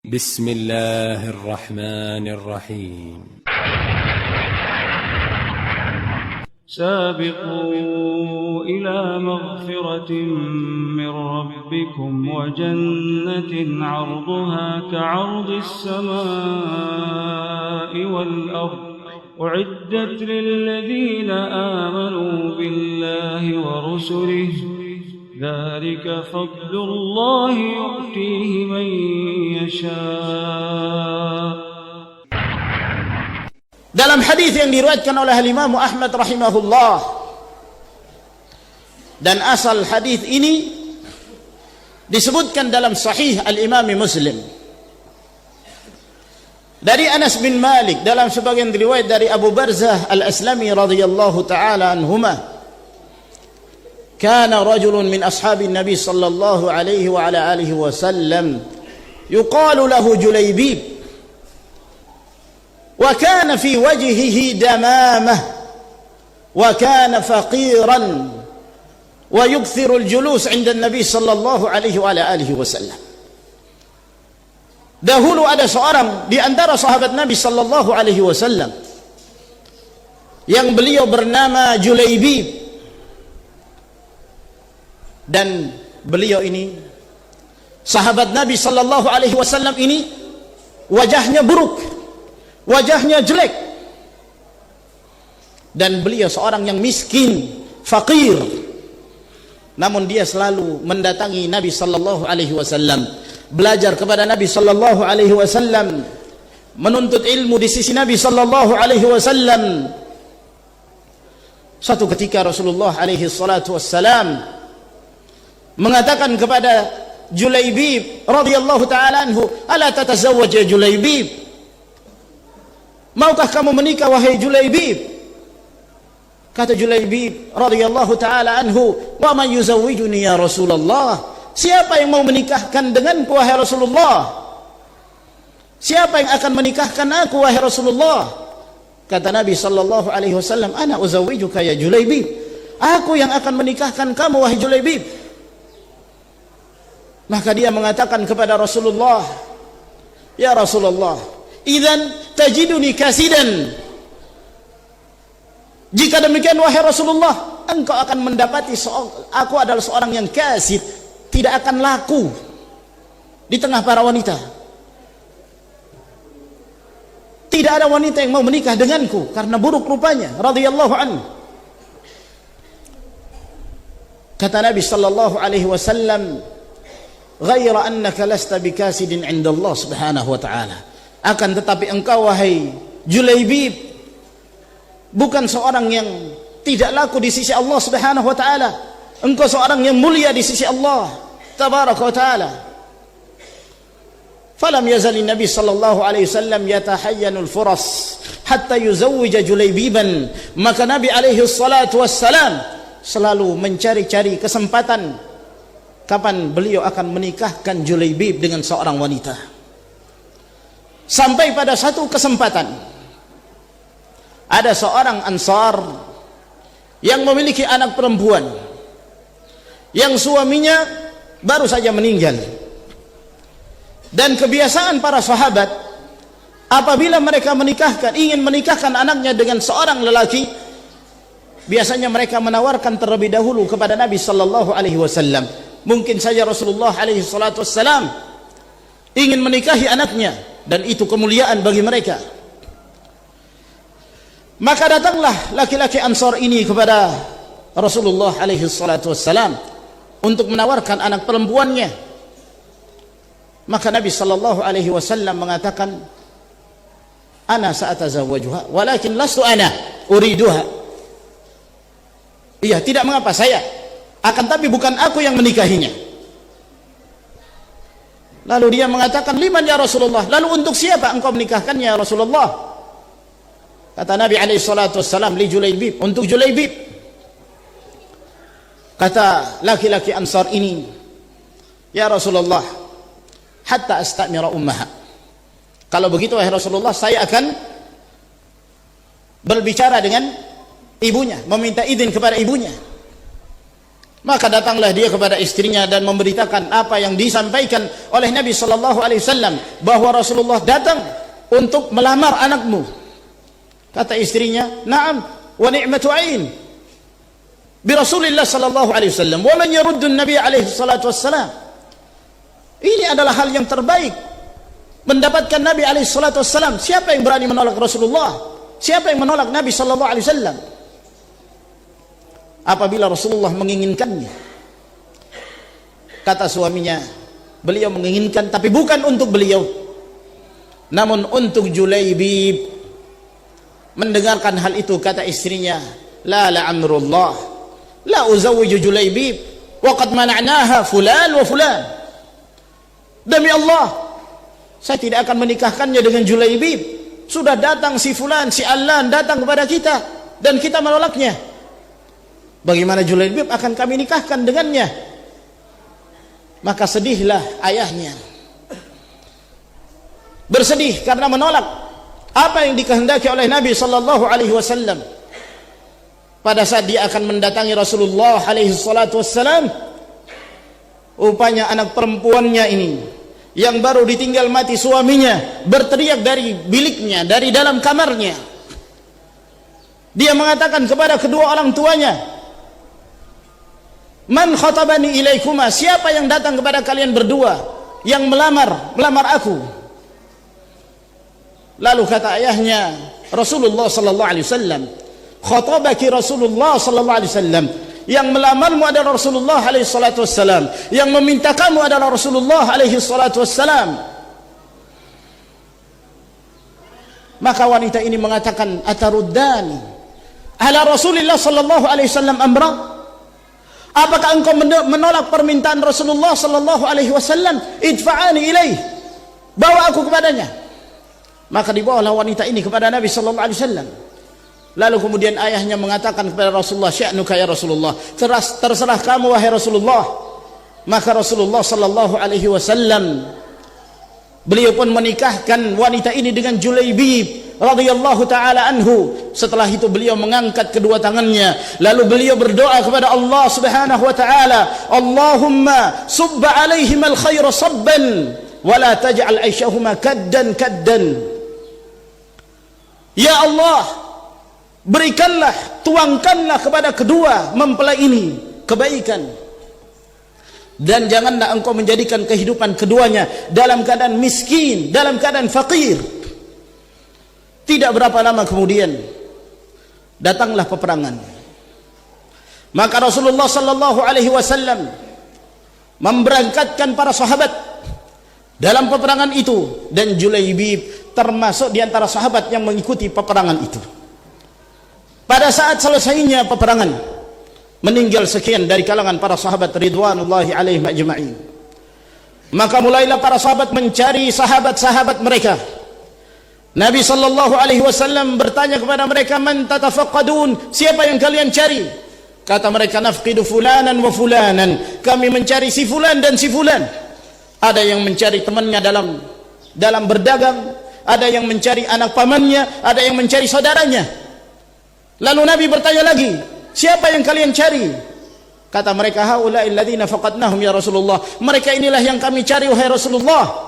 بسم الله الرحمن الرحيم سابقوا إلى مغفرة من ربكم وجنة عرضها كعرض السماء والأرض أعدت للذين آمنوا بالله ورسله ذلك فضل الله يؤتيه من يشاء. Dalam hadis yang diriwayatkan oleh Imam Ahmad rahimahullah, dan asal hadis ini disebutkan dalam Sahih Al-Imam Muslim dari Anas bin Malik dalam sebagian riwayat dari Abu Barzah Al-Aslami radhiyallahu taala anhuma, kana rajulun min ashabin Nabi sallallahu alaihi wa ala alihi wasallam yuqalu lahu Julaybib وكان في وجهه دمامة وكان فقيرا ويكثر الجلوس عند النبي صلى الله عليه وعلى آله وسلم. Dahulu ada seorang di antara sahabat Nabi sallallahu alaihi wasallam yang beliau bernama Julaybib, dan beliau ini sahabat Nabi sallallahu alaihi wasallam ini wajahnya buruk, wajahnya jelek, dan beliau seorang yang miskin, fakir, namun dia selalu mendatangi Nabi sallallahu alaihi wasallam, belajar kepada Nabi sallallahu alaihi wasallam, menuntut ilmu di sisi Nabi sallallahu alaihi wasallam. Suatu ketika Rasulullah alaihi salatu wassalam mengatakan kepada Julaybib radhiyallahu taala anhu, "Ala tatazawwaj ya Julaybib? Maukah kamu menikah wahai Julaybib?" Kata Julaybib radhiyallahu taala anhu, "Wa man yuzawwijuni ya Rasulullah?" Siapa yang mau menikahkan denganku wahai Rasulullah? Siapa yang akan menikahkan aku wahai Rasulullah? Kata Nabi sallallahu alaihi wasallam, "Ana uzawwijuka ya Julaybib." Aku yang akan menikahkan kamu wahai Julaybib. Maka dia mengatakan kepada Rasulullah, "Ya Rasulullah, idzan tajiduni kasidan." Jika demikian wahai Rasulullah, engkau akan mendapati aku adalah seorang yang kasid, tidak akan laku di tengah para wanita. Tidak ada wanita yang mau menikah denganku karena buruk rupanya, radhiyallahu anhu. Kata Nabi sallallahu alaihi wasallam, "Ghaira annaka lasta bikasidin 'inda Allah subhanahu wa ta'ala." Akan tetapi engkau wahai Julaybib bukan seorang yang tidak laku di sisi Allah subhanahu wa ta'ala. Engkau seorang yang mulia di sisi Allah tabaraka wa ta'ala. Falam yazal Nabi sallallahu alaihi wasallam yatahayyanul furas hatta yuzawwija Julaybiban. Maka Nabi alaihi salatu wassalam selalu mencari-cari kesempatan kapan beliau akan menikahkan Julaybib dengan seorang wanita. Sampai pada satu kesempatan ada seorang Ansar yang memiliki anak perempuan yang suaminya baru saja meninggal, dan kebiasaan para sahabat apabila mereka ingin menikahkan anaknya dengan seorang lelaki, biasanya mereka menawarkan terlebih dahulu kepada Nabi sallallahu alaihi wasallam. Mungkin saja Rasulullah alaihi salatu wassalam ingin menikahi anaknya, dan itu kemuliaan bagi mereka. Maka datanglah laki-laki Ansar ini kepada Rasulullah alaihi salatu wassalam untuk menawarkan anak perempuannya. Maka Nabi sallallahu alaihi wasallam mengatakan, "Ana sa'atazawwajuha walakin lastu ana uriduha." Iya, tidak mengapa, saya akan, tapi bukan aku yang menikahinya. Lalu dia mengatakan, "Liman ya Rasulullah?" Lalu untuk siapa engkau menikahkannya ya Rasulullah? Kata Nabi alaihi salatu wassalam, "Li Julaybib," untuk Julaybib. Kata laki-laki Ansar ini, "Ya Rasulullah, hatta astamira ummaha." Kalau begitu wahai Rasulullah, saya akan berbicara dengan ibunya, meminta izin kepada ibunya. Maka datanglah dia kepada istrinya dan memberitakan apa yang disampaikan oleh Nabi sallallahu alaihi wasallam, bahwa Rasulullah datang untuk melamar anakmu. Kata istrinya, "Na'am wa ni'matu 'ain bi Rasulillah sallallahu alaihi wasallam wa man yaruddu an-nabi alaihi salatu wassalam." Ini adalah hal yang terbaik, mendapatkan Nabi alaihi salatu wassalam. Siapa yang berani menolak Rasulullah? Siapa yang menolak Nabi sallallahu alaihi wasallam? Apabila Rasulullah menginginkannya, kata suaminya, beliau menginginkan tapi bukan untuk beliau, namun untuk Julaibib. Mendengarkan hal itu, kata istrinya, la amrullah la uzawwiju Julaibib wa qad mana'naha fulan wa fulan. Demi Allah, saya tidak akan menikahkannya dengan Julaibib. Sudah datang si fulan, si allan datang kepada kita dan kita menolaknya. Bagaimana Julaibib akan kami nikahkan dengannya? Maka sedihlah ayahnya, bersedih karena menolak apa yang dikehendaki oleh Nabi sallallahu alaihi wasallam. Pada saat dia akan mendatangi Rasulullah alaihi salatu wassalam, rupanya anak perempuannya ini yang baru ditinggal mati suaminya berteriak dari biliknya, dari dalam kamarnya. Dia mengatakan kepada kedua orang tuanya, "Man khatabani ilaikuma?" Siapa yang datang kepada kalian berdua yang melamar aku? Lalu kata ayahnya, Rasulullah sallallahu alaihi wasallam. "Khatabaki Rasulullah sallallahu alaihi wasallam." Yang melamarmu adalah Rasulullah alaihi salatu wassalam. Yang meminta kamu adalah Rasulullah alaihi salatu wassalam. Maka wanita ini mengatakan, "Ataruddani ala Rasulillah sallallahu alaihi wasallam amra?" Apakah engkau menolak permintaan Rasulullah sallallahu alaihi wasallam? Idfa'ani ilaih, bawa aku kepadanya. Maka dibawalah wanita ini kepada Nabi sallallahu alaihi wasallam. Lalu kemudian ayahnya mengatakan kepada Rasulullah, "Sya'nuka ya Rasulullah, terserah kamu wahai Rasulullah." Maka Rasulullah sallallahu alaihi wasallam, beliau pun menikahkan wanita ini dengan Julaibib radhiyallahu taala anhu. Setelah itu beliau mengangkat kedua tangannya, lalu beliau berdoa kepada Allah subhanahu wa taala, "Allahumma subba alaihim al-khaira sabban wa la taj'al aishahuma kaddan." Ya Allah, berikanlah, tuangkanlah kepada kedua mempelai ini kebaikan, dan janganlah engkau menjadikan kehidupan keduanya dalam keadaan miskin, dalam keadaan fakir. Tidak berapa lama kemudian datanglah peperangan. Maka Rasulullah sallallahu alaihi wasallam memberangkatkan para sahabat dalam peperangan itu, dan Julaibib termasuk di antara sahabat yang mengikuti peperangan itu. Pada saat selesainya peperangan, meninggal sekian dari kalangan para sahabat ridwanullahi alaihim ajma'in. Maka mulailah para sahabat mencari sahabat-sahabat mereka. Nabi sallallahu alaihi wasallam bertanya kepada mereka, "Man tatafaqqadun?" Siapa yang kalian cari? Kata mereka, "Nafqidu fulanan wa fulanan." Kami mencari si fulan dan si fulan. Ada yang mencari temannya dalam berdagang, ada yang mencari anak pamannya, ada yang mencari saudaranya. Lalu Nabi bertanya lagi, "Siapa yang kalian cari?" Kata mereka, "Haula'il ladzina faqadnahum ya Rasulullah." Mereka inilah yang kami cari wahai Rasulullah.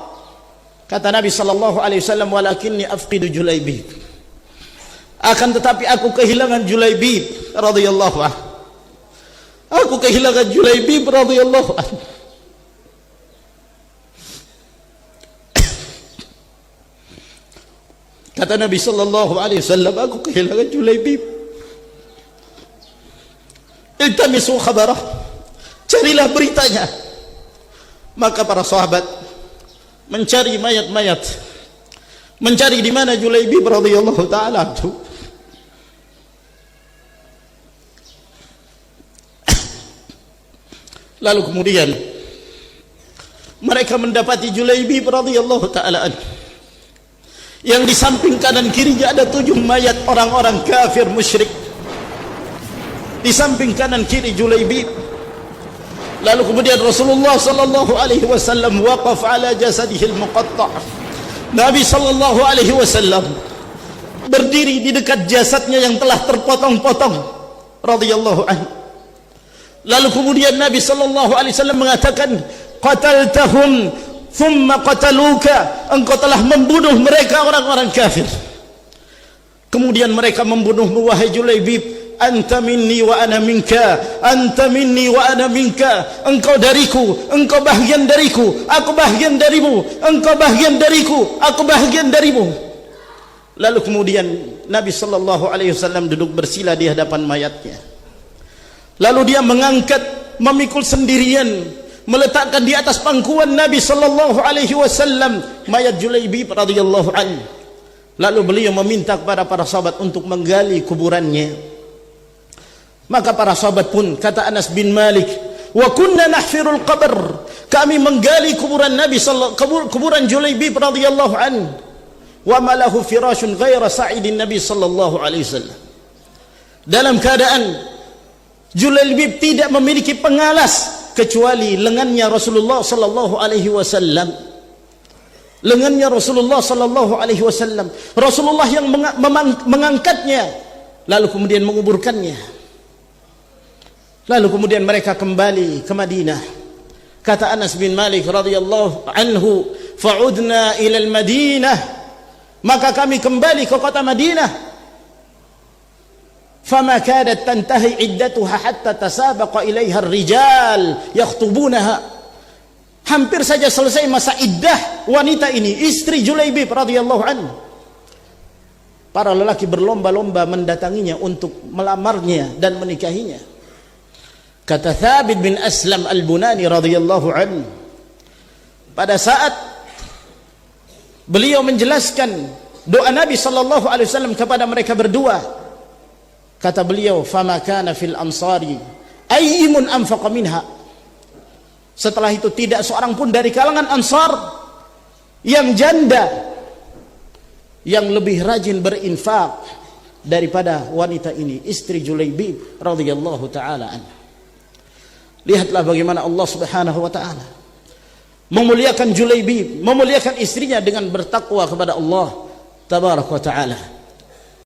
Kata Nabi sallallahu alaihi wasallam, "Walakinni afqidu Julaibib." Akan tetapi aku kehilangan Julaibib radhiyallahu anhu. Aku kehilangan Julaibib radhiyallahu anhu. Kata Nabi sallallahu alaihi wasallam, aku kehilangan Julaibib. Iltamisu khabarah, carilah beritanya. Maka para sahabat mencari mayat-mayat, mencari di mana Julaibib radhiyallahu taala anhu. Lalu kemudian mereka mendapati Julaibib radhiyallahu taala anhu, yang di samping kanan kirinya ada 7 mayat orang-orang kafir musyrik. Di samping kanan kiri Julaibib. Lalu kemudian Rasulullah sallallahu alaihi wasallam waqaf ala jasadihi al-muqatta'. Nabi sallallahu alaihi wasallam berdiri di dekat jasadnya yang telah terpotong-potong radhiyallahu anhu. Lalu kemudian Nabi sallallahu alaihi wasallam mengatakan, qataltahum thumma qataluka, engkau telah membunuh mereka orang-orang kafir. Kemudian mereka membunuhmu wahai Julaibib. Anta minni wa ana minka, anta minni wa ana minka, engkau dariku, engkau bahagian dariku, aku bahagian darimu, engkau bahagian dariku, aku bahagian darimu. Lalu kemudian Nabi sallallahu alaihi wasallam duduk bersila di hadapan mayatnya. Lalu dia mengangkat, memikul sendirian, meletakkan di atas pangkuan Nabi sallallahu alaihi wasallam mayat Julaibib radhiyallahu anhu. Lalu beliau meminta kepada para sahabat untuk menggali kuburannya. Maka para sahabat pun, kata Anas bin Malik, wa kunna nahfirul qabr, kami menggali kuburan Nabi kuburan Julaibib radhiyallahu anhu, wa ma lahu firashun ghaira sa'idin Nabi sallallahu alaihi wasallam. Dalam keadaan Julaibib tidak memiliki pengalas kecuali lengannya Rasulullah sallallahu alaihi wasallam. Lengannya Rasulullah sallallahu alaihi wasallam. Rasulullah yang mengangkatnya lalu kemudian menguburkannya. Lalu kemudian mereka kembali ke Madinah. Kata Anas bin Malik radhiyallahu anhu, fa'udna ila al-Madinah, maka kami kembali ke kota Madinah. Fama kadat tantahi iddatuha hatta tasabaqa ilaiha ar-rijal yakhtubunaha. Hampir saja selesai masa iddah wanita ini, istri Julaibib radhiyallahu anhu. Para lelaki berlomba-lomba mendatanginya untuk melamarnya dan menikahinya. Kata Thabit bin Aslam al-Bunani radhiyallahu anhu, pada saat beliau menjelaskan doa Nabi sallallahu alaihi wasallam kepada mereka berdua, kata beliau, fama kana fil ansari ayyimun anfaqa minha. Setelah itu tidak seorang pun dari kalangan Ansar yang janda yang lebih rajin berinfak daripada wanita ini, istri Julaibib radhiyallahu taala anha. Lihatlah bagaimana Allah subhanahu wa ta'ala memuliakan Julaibib, memuliakan istrinya dengan bertakwa kepada Allah tabaraka wa ta'ala.